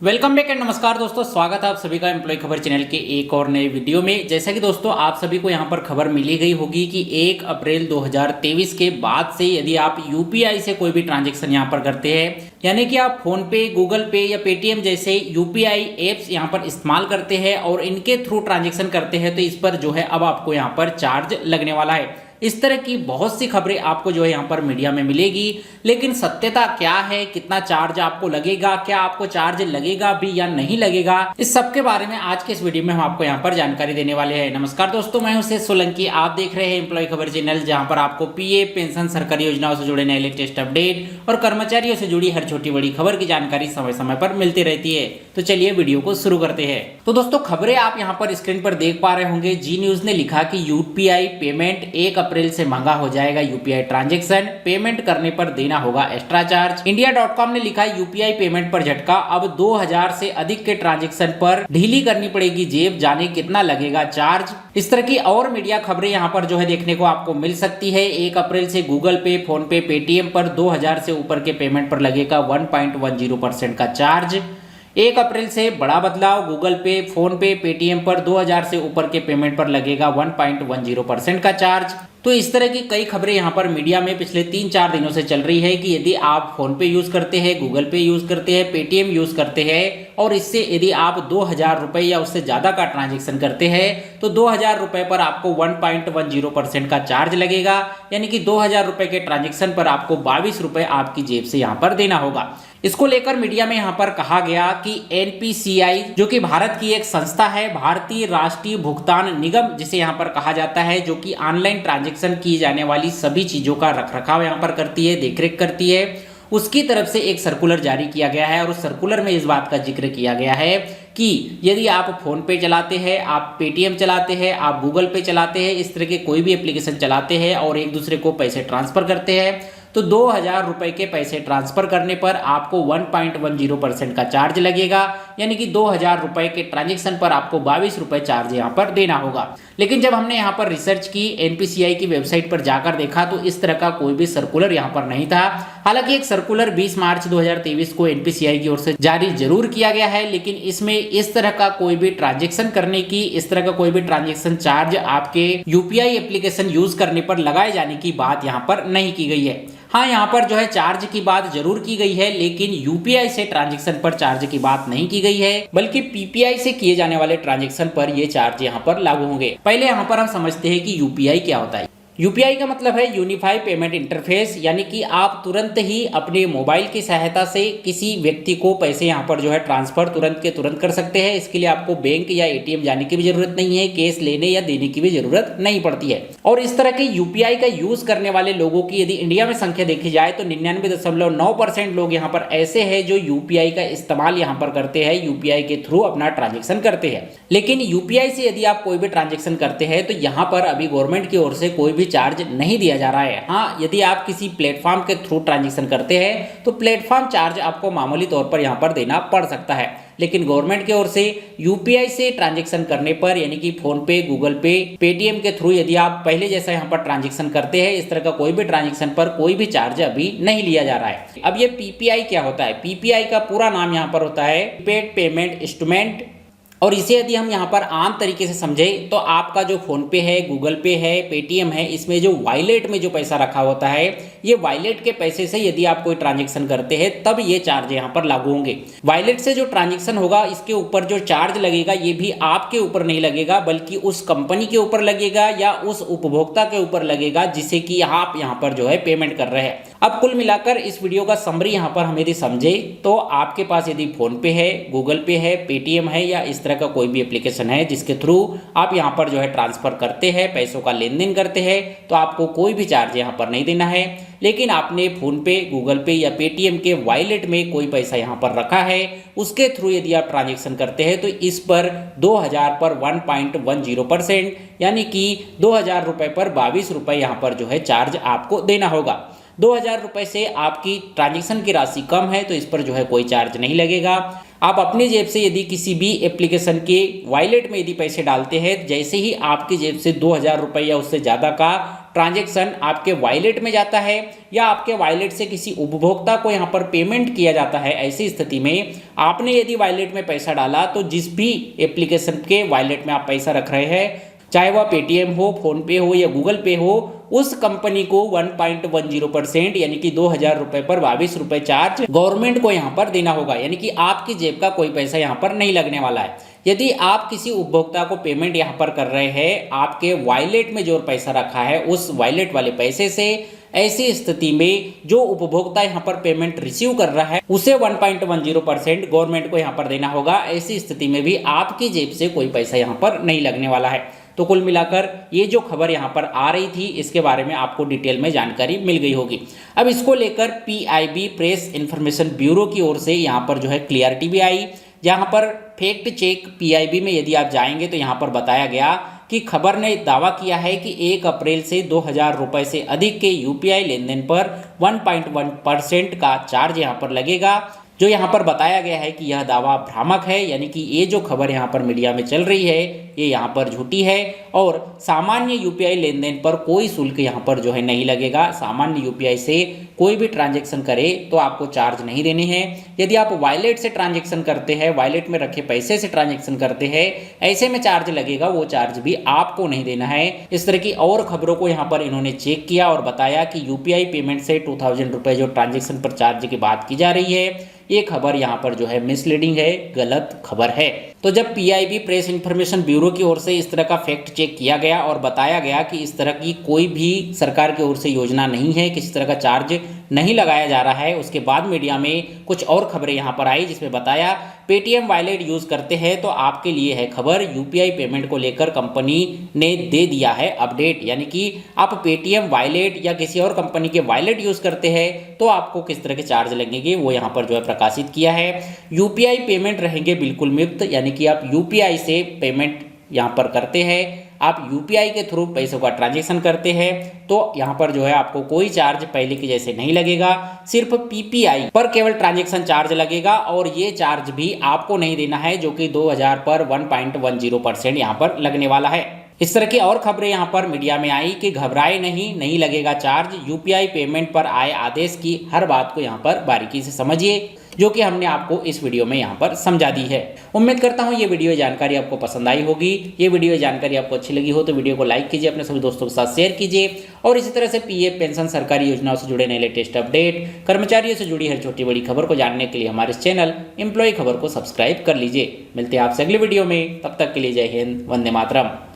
Welcome back and नमस्कार दोस्तों, स्वागत है आप सभी का एम्प्लॉय खबर चैनल के एक और नए वीडियो में। जैसा कि दोस्तों आप सभी को यहां पर खबर मिली गई होगी कि 1 अप्रैल 2023 के बाद से यदि आप यूपीआई से कोई भी ट्रांजैक्शन यहां पर करते हैं, यानी कि आप फोन पे, गूगल पे या पेटीएम जैसे यूपीआई एप्स यहां पर इस्तेमाल करते हैं और इनके थ्रू ट्रांजैक्शन करते हैं, तो इस पर जो है अब आपको यहां पर चार्ज लगने वाला है। इस तरह की बहुत सी खबरें आपको जो है यहाँ पर मीडिया में मिलेगी, लेकिन सत्यता क्या है, कितना चार्ज आपको लगेगा, क्या आपको चार्ज लगेगा भी या नहीं लगेगा, इस सब के बारे में आज के इस वीडियो में हम आपको यहाँ पर जानकारी देने वाले हैं। नमस्कार दोस्तों, मैं हूं शेष सोलंकी, आप देख रहे हैं एम्प्लॉय खबर चैनल, जहां पर आपको पीएफ, पेंशन, सरकारी योजनाओं से जुड़े नए लेटेस्ट अपडेट और कर्मचारियों से जुड़ी हर छोटी बड़ी खबर की जानकारी समय समय पर मिलती रहती है। तो चलिए वीडियो को शुरू करते हैं। तो दोस्तों खबरें आप यहाँ पर स्क्रीन पर देख पा रहे होंगे। जी न्यूज ने लिखा कि यूपीआई पेमेंट 1 अप्रैल से महंगा हो जाएगा। यूपीआई ट्रांजैक्शन पेमेंट करने पर देना होगा एक्स्ट्रा चार्ज। इंडिया.com ने लिखा यूपीआई पेमेंट पर झटका, अब 2000 से अधिक के ट्रांजैक्शन पर ढीली करनी पड़ेगी जेब, जाने कितना लगेगा चार्ज। इस तरह की और मीडिया खबरें यहाँ पर जो है देखने को आपको मिल सकती है। 1 अप्रैल से गूगल पे, फोन पे, पेटीएम पर 2000 से ऊपर के पेमेंट पर लगेगा 1.10% का चार्ज। 1 अप्रैल से बड़ा बदलाव, गूगल पे, फोन पे, पेटीएम पर 2000 से ऊपर के पेमेंट पर लगेगा 1.10% का चार्ज। तो इस तरह की कई खबरें यहाँ पर मीडिया में पिछले 3-4 दिनों से चल रही है कि यदि आप फोन पे यूज करते हैं, गूगल पे यूज करते हैं, पेटीएम यूज करते हैं और इससे यदि आप 2000 रुपए या उससे ज्यादा का ट्रांजेक्शन करते हैं, तो 2000 रुपए पर आपको 1.10% का चार्ज लगेगा, यानी कि 2000 रुपए के ट्रांजेक्शन पर आपको 22 रुपए आपकी जेब से यहाँ पर देना होगा। इसको लेकर मीडिया में यहाँ पर कहा गया कि एनपीसीआई, जो कि भारत की एक संस्था है, भारतीय राष्ट्रीय भुगतान निगम जिसे यहाँ पर कहा जाता है, जो कि ऑनलाइन ट्रांजैक्शन की जाने वाली सभी चीजों का रखरखाव यहाँ पर करती है, देखरेख करती है, उसकी तरफ से एक सर्कुलर जारी किया गया है। और उस सर्कुलर में इस बात का जिक्र किया गया है कि यदि आप फोन पे चलाते हैं, आप पेटीएम चलाते हैं, आप गूगल पे चलाते हैं, इस तरह के कोई भी एप्लीकेशन चलाते हैं और एक दूसरे को पैसे ट्रांसफर करते हैं, तो 2000 रुपए के पैसे ट्रांसफर करने पर आपको 1.10% का चार्ज लगेगा, यानी कि 2000 रुपए के ट्रांजैक्शन पर आपको 22 रुपए चार्ज यहाँ पर देना होगा। लेकिन जब हमने यहाँ पर रिसर्च की, एनपीसीआई की वेबसाइट पर जाकर देखा, तो इस तरह का कोई भी सर्कुलर यहाँ पर नहीं था। हालांकि एक सर्कुलर 20 मार्च 2023 को एनपीसीआई की ओर से जारी जरूर किया गया है, लेकिन इसमें इस तरह का कोई भी ट्रांजैक्शन करने की, इस तरह का कोई भी ट्रांजैक्शन चार्ज आपके यूपीआई एप्लीकेशन यूज करने पर लगाए जाने की बात यहाँ पर नहीं की गई है। हाँ, यहाँ पर जो है चार्ज की बात जरूर की गई है, लेकिन यूपीआई से ट्रांजैक्शन पर चार्ज की बात नहीं की गई है, बल्कि पीपीआई से किए जाने वाले ट्रांजैक्शन पर ये चार्ज यहाँ पर लागू होंगे। पहले यहाँ पर हम समझते हैं कि यूपीआई क्या होता है। यूपीआई का मतलब है यूनिफाइड पेमेंट इंटरफेस, यानी कि आप तुरंत ही अपने मोबाइल की सहायता से किसी व्यक्ति को पैसे यहाँ पर जो है ट्रांसफर तुरंत के तुरंत कर सकते हैं। इसके लिए आपको बैंक या एटीएम जाने की भी जरूरत नहीं है, कैश लेने या देने की भी जरूरत नहीं पड़ती है। और इस तरह के यूपीआई का यूज करने वाले लोगों की यदि इंडिया में संख्या देखी जाए तो 99.9% लोग यहाँ पर ऐसे हैं जो यूपीआई का इस्तेमाल यहाँ पर करते हैं, यूपीआई के थ्रू अपना ट्रांजेक्शन करते हैं। लेकिन यूपीआई से यदि आप कोई भी ट्रांजेक्शन करते हैं तो यहाँ पर अभी गवर्नमेंट की ओर से कोई भी चार्ज नहीं दिया जा रहा है। हाँ, यदि आप किसी प्लेटफॉर्म के थ्रू ट्रांजैक्शन करते हैं तो प्लेटफॉर्म चार्ज आपको मामूली तौर पर यहाँ पर देना पड़ सकता है, लेकिन गवर्नमेंट की ओर से यूपीआई से ट्रांजैक्शन करने पर, यानी कि फोन पे, गूगल पे, पेटीएम के थ्रू यदि आप पहले जैसा यहाँ पर ट्रांजैक्शन करते हैं, इस तरह का कोई भी ट्रांजैक्शन पर कोई भी चार्ज अभी नहीं लिया जा रहा है। अब ये पीपीआई क्या होता है? पीपीआई का पूरा नाम यहाँ पर होता है प्रीपेड पेमेंट इंस्ट्रूमेंट, और इसे यदि हम यहाँ पर आम तरीके से समझें तो आपका जो फोन पे है, गूगल पे है, पेटीएम है, इसमें जो वॉलेट में जो पैसा रखा होता है, ये वॉलेट के पैसे से यदि आप कोई ट्रांजैक्शन करते हैं तब ये चार्ज यहाँ पर लागू होंगे। वॉलेट से जो ट्रांजैक्शन होगा इसके ऊपर जो चार्ज लगेगा ये भी आपके ऊपर नहीं लगेगा, बल्कि उस कंपनी के ऊपर लगेगा या उस उपभोक्ता के ऊपर लगेगा जिसे कि आप यहाँ पर जो है पेमेंट कर रहे हैं। अब कुल मिलाकर इस वीडियो का समरी यहाँ पर हम यदि समझे तो आपके पास यदि फोन पे है, गूगल पे है, पेटीएम है या इस तरह का कोई भी एप्लीकेशन है जिसके थ्रू आप यहाँ पर जो है ट्रांसफर करते हैं, पैसों का लेन देन करते हैं, तो आपको कोई भी चार्ज यहाँ पर नहीं देना है। लेकिन आपने फोन पे, गूगल पे या पेटीएम के वॉलेट में कोई पैसा यहाँ पर रखा है, उसके थ्रू यदि आप ट्रांजैक्शन करते हैं तो इस पर 2000 पर 1.10%, यानी कि 2000 रुपए पर 22 रुपए यहाँ पर जो है चार्ज आपको देना होगा। 2000 रुपए से आपकी ट्रांजैक्शन की राशि कम है तो इस पर जो है कोई चार्ज नहीं लगेगा। आप अपनी जेब से यदि किसी भी एप्लीकेशन के वॉलेट में यदि पैसे डालते हैं, जैसे ही आपकी जेब से 2000 रुपए या उससे ज़्यादा का ट्रांजैक्शन आपके वॉलेट में जाता है या आपके वॉलेट से किसी उपभोक्ता को यहाँ पर पेमेंट किया जाता है, ऐसी स्थिति में आपने यदि वॉलेट में पैसा डाला तो जिस भी एप्लीकेशन के वॉलेट में आप पैसा रख रहे हैं, चाहे वह पेटीएम हो, फोन पे हो या गूगल पे हो, उस कंपनी को 1.10% यानी कि 2000 रुपए पर 22 रुपए चार्ज गवर्नमेंट को यहाँ पर देना होगा। यानी कि आपकी जेब का कोई पैसा यहाँ पर नहीं लगने वाला है। यदि आप किसी उपभोक्ता को पेमेंट यहाँ पर कर रहे हैं आपके वॉलेट में जो पैसा रखा है उस वॉलेट वाले पैसे से, ऐसी स्थिति में जो उपभोक्ता यहाँ पर पेमेंट रिसीव कर रहा है उसे 1.10% गवर्नमेंट को यहाँ पर देना होगा। ऐसी स्थिति में भी आपकी जेब से कोई पैसा यहाँ पर नहीं लगने वाला है। तो कुल मिलाकर ये जो खबर यहाँ पर आ रही थी इसके बारे में आपको डिटेल में जानकारी मिल गई होगी। अब इसको लेकर PIB प्रेस इंफॉर्मेशन ब्यूरो की ओर से यहाँ पर जो है क्लियरिटी भी आई, जहाँ पर फैक्ट चेक PIB में यदि आप जाएंगे तो यहाँ पर बताया गया कि खबर ने दावा किया है कि 1 अप्रैल से 2000 रुपए से अधिक के UPI लेनदेन पर 1.1% का चार्ज यहाँ पर लगेगा। जो यहाँ पर बताया गया है कि यह दावा भ्रामक है, यानी कि ये जो खबर यहाँ पर मीडिया में चल रही है ये यहाँ पर झूठी है और सामान्य UPI लेनदेन पर कोई शुल्क यहाँ पर जो है नहीं लगेगा। सामान्य UPI से कोई भी ट्रांजैक्शन करे तो आपको चार्ज नहीं देने हैं। यदि आप वॉलेट से ट्रांजैक्शन करते हैं, वॉलेट में रखे पैसे से ट्रांजैक्शन करते हैं, ऐसे में चार्ज लगेगा, वो चार्ज भी आपको नहीं देना है। इस तरह की और खबरों को यहाँ पर इन्होंने चेक किया और बताया कि UPI पेमेंट से 2000 रुपये जो ट्रांजैक्शन पर चार्ज की बात की जा रही है ये खबर यहाँ पर जो है मिसलीडिंग है, गलत खबर है। तो जब PIB प्रेस इंफॉर्मेशन ब्यूरो की ओर से इस तरह का फैक्ट चेक किया गया और बताया गया कि इस तरह की कोई भी सरकार की ओर से योजना नहीं है, किसी तरह का चार्ज नहीं लगाया जा रहा है, उसके बाद मीडिया में कुछ और खबरें यहाँ पर आई जिसमें बताया पेटीएम वॉलेट यूज करते हैं तो आपके लिए है खबर, UPI पेमेंट को लेकर कंपनी ने दे दिया है अपडेट। यानी कि आप पेटीएम वॉलेट या किसी और कंपनी के वॉलेट यूज करते हैं तो आपको किस तरह के चार्ज लगेंगे वो यहाँ पर जो है प्रकाशित किया है। UPI पेमेंट रहेंगे बिल्कुल मुफ्त, यानी कि आप UPI से पेमेंट यहाँ पर करते हैं, आप UPI के थ्रू पैसों का ट्रांजैक्शन करते हैं तो यहाँ पर जो है आपको कोई चार्ज पहले के जैसे नहीं लगेगा, सिर्फ PPI पर केवल ट्रांजैक्शन चार्ज लगेगा और ये चार्ज भी आपको नहीं देना है जो कि 2000 पर 1.10% यहाँ पर लगने वाला है। इस तरह की और खबरें यहाँ पर मीडिया में आई कि घबराए नहीं लगेगा चार्ज, UPI पेमेंट पर आए आदेश की हर बात को यहाँ पर बारीकी से समझिए, जो कि हमने आपको इस वीडियो में यहाँ पर समझा दी है। उम्मीद करता हूँ ये वीडियो जानकारी आपको पसंद आई होगी। ये वीडियो जानकारी आपको अच्छी लगी हो तो वीडियो को लाइक कीजिए, अपने सभी दोस्तों के साथ शेयर कीजिए और इसी तरह से PF पेंशन सरकारी योजनाओं से जुड़े नए लेटेस्ट अपडेट, कर्मचारियों से जुड़ी हर छोटी बड़ी खबर को जानने के लिए हमारे चैनल एम्प्लॉय खबर को सब्सक्राइब कर लीजिए। मिलते हैं आपसे अगली वीडियो में, तब तक के लिए जय हिंद, वंदे मातरम।